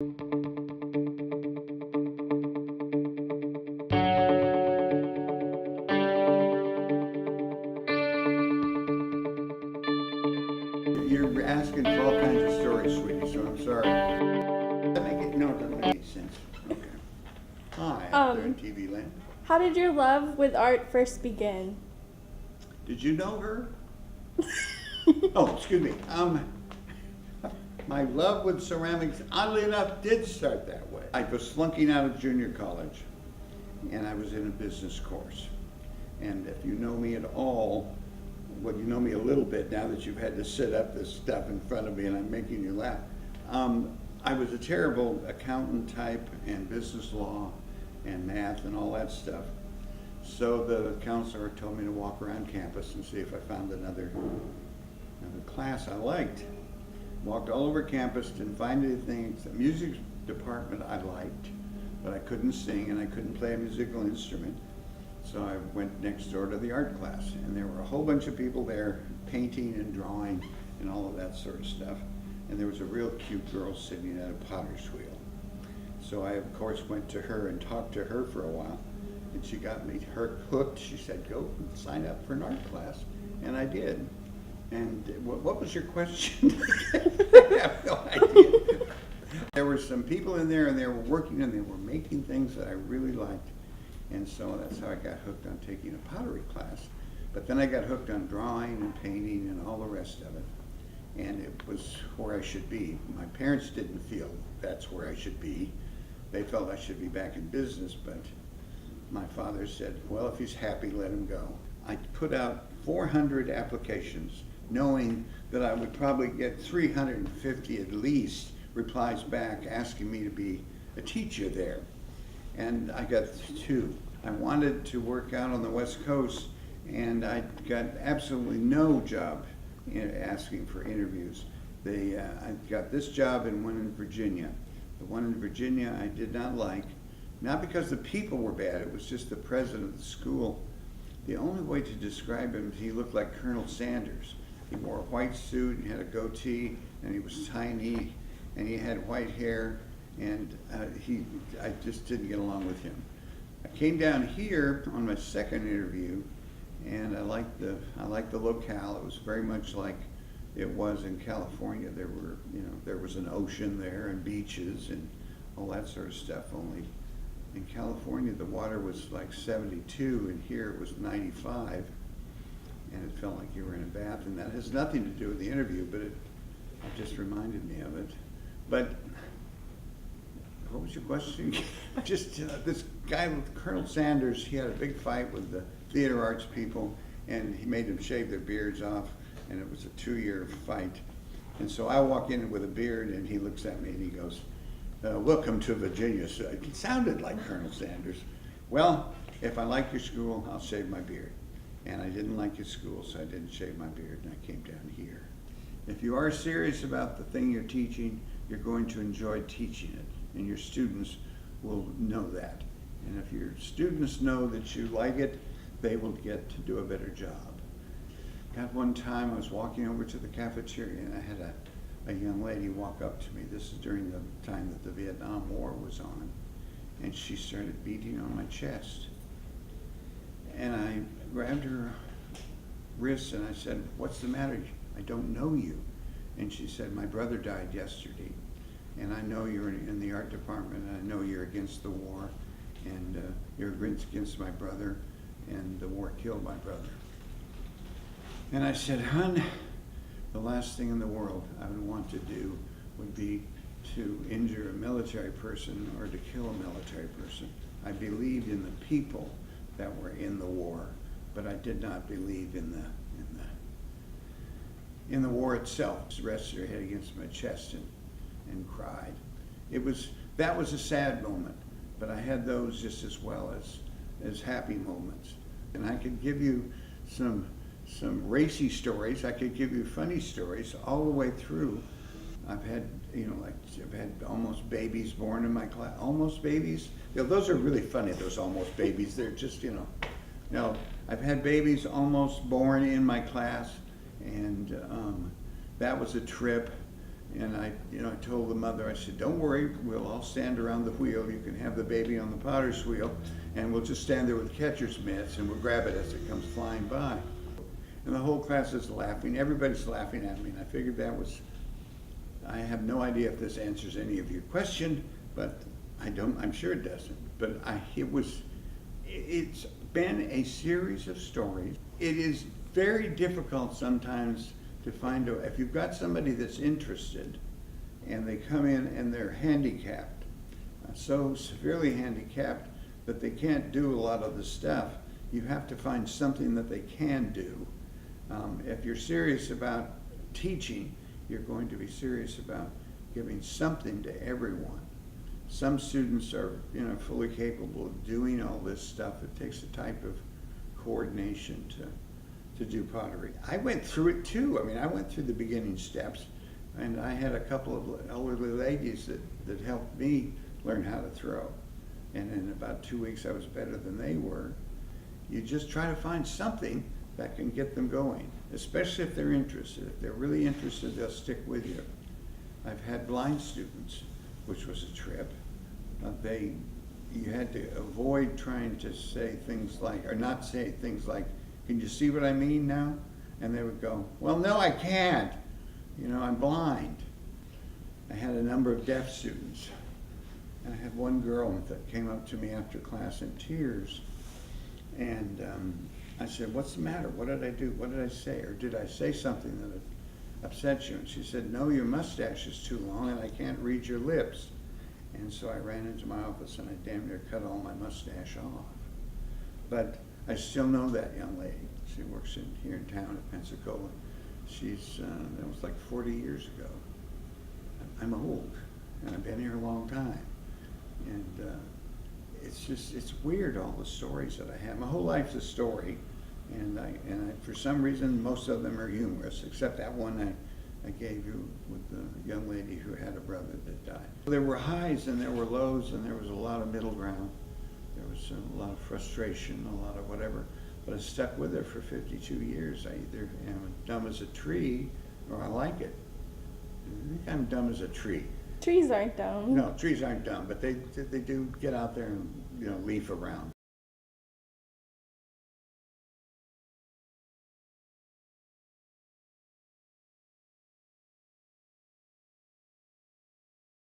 You're asking for all kinds of stories, sweetie, so I'm sorry. No, it doesn't make any sense. Okay. Hi, out there in TV land. How did your love with art first begin? Did you know her? Oh, excuse me. My love with ceramics, oddly enough, did start that way. I was flunking out of junior college, and I was in a business course. And if you know me at all, well, you know me a little bit now that you've had to sit up this stuff in front of me and I'm making you laugh. I was a terrible accountant type and business law and math and all that stuff. So the counselor told me to walk around campus and see if I found another class I liked. Walked all over campus, didn't find anything. The music department I liked, but I couldn't sing and I couldn't play a musical instrument. So I went next door to the art class, and there were a whole bunch of people there painting and drawing and all of that sort of stuff. And there was a real cute girl sitting at a potter's wheel. So I, of course, went to her and talked to her for a while, and she got me hooked. She said, go sign up for an art class, and I did. And what was your question? I have no idea. There were some people in there, and they were working, and they were making things that I really liked. And so that's how I got hooked on taking a pottery class. But then I got hooked on drawing and painting and all the rest of it. And it was where I should be. My parents didn't feel that's where I should be. They felt I should be back in business, but my father said, well, if he's happy, let him go. I put out 400 applications, knowing that I would probably get 350 at least replies back asking me to be a teacher there. And I got 2. I wanted to work out on the West Coast, and I got absolutely no job asking for interviews. I got this job and one in Virginia. The one in Virginia I did not like, not because the people were bad, it was just the president of the school. The only way to describe him, he looked like Colonel Sanders. He wore a white suit and had a goatee, and he was tiny, and he had white hair. And I just didn't get along with him. I came down here on my second interview, and I liked the locale. It was very much like it was in California. There was an ocean there and beaches and all that sort of stuff. Only in California the water was like 72, and here it was 95, and it felt like you were in a bath. And that has nothing to do with the interview, but it just reminded me of it. But what was your question? Just this guy with Colonel Sanders, he had a big fight with the theater arts people, and he made them shave their beards off, and it was a 2-year fight. And so I walk in with a beard, and he looks at me and he goes, welcome to Virginia. So it sounded like Colonel Sanders. Well, if I like your school, I'll shave my beard. And I didn't like his school, so I didn't shave my beard, and I came down here. If you are serious about the thing you're teaching, you're going to enjoy teaching it. And your students will know that. And if your students know that you like it, they will get to do a better job. Got one time I was walking over to the cafeteria, and I had a young lady walk up to me. This is during the time that the Vietnam War was on. And she started beating on my chest. And I grabbed her wrist and I said, what's the matter? I don't know you. And she said, my brother died yesterday. And I know you're in the art department, and I know you're against the war, and you're against my brother, and the war killed my brother. And I said, hon, the last thing in the world I would want to do would be to injure a military person or to kill a military person. I believed in the people that were in the war, but I did not believe in the war itself. She rested her head against my chest and cried. That was a sad moment, but I had those just as well as happy moments. And I could give you some racy stories. I could give you funny stories all the way through. I've had almost babies born in my class. Almost babies. Those are really funny. Those almost babies. They're just I've had babies almost born in my class, and that was a trip. And I told the mother, I said, don't worry, we'll all stand around the wheel. You can have the baby on the potter's wheel, and we'll just stand there with catcher's mitts, and we'll grab it as it comes flying by. And the whole class is laughing. Everybody's laughing at me, and I figured I have no idea if this answers any of your question, but I'm sure it doesn't. But it's been a series of stories. It is very difficult sometimes to find out, if you've got somebody that's interested and they come in and they're handicapped, so severely handicapped that they can't do a lot of the stuff, you have to find something that they can do. If you're serious about teaching, you're going to be serious about giving something to everyone. Some students are fully capable of doing all this stuff. It takes a type of coordination to do pottery. I went through it too. I mean, I went through the beginning steps, and I had a couple of elderly ladies that helped me learn how to throw. And in about 2 weeks, I was better than they were. You just try to find something that can get them going, especially if they're interested. If they're really interested, they'll stick with you. I've had blind students, which was a trip. You had to avoid trying to say things like, or not say things like, can you see what I mean now? And they would go, well, no, I can't. I'm blind. I had a number of deaf students. And I had one girl that came up to me after class in tears. And I said, what's the matter? What did I do? What did I say? Or did I say something that upset you? And she said, no, your mustache is too long and I can't read your lips. And so I ran into my office and I damn near cut all my mustache off. But I still know that young lady. She works here in town at Pensacola. That was like 40 years ago. I'm old, and I've been here a long time. And it's weird, all the stories that I have. My whole life's a story, and for some reason, most of them are humorous, except that one I gave you with the young lady who had a brother that died. There were highs and there were lows, and there was a lot of middle ground. There was a lot of frustration, a lot of whatever, but I stuck with it for 52 years. I either am dumb as a tree or I like it. I think I'm dumb as a tree. Trees aren't dumb. No, trees aren't dumb, but they do get out there and leaf around.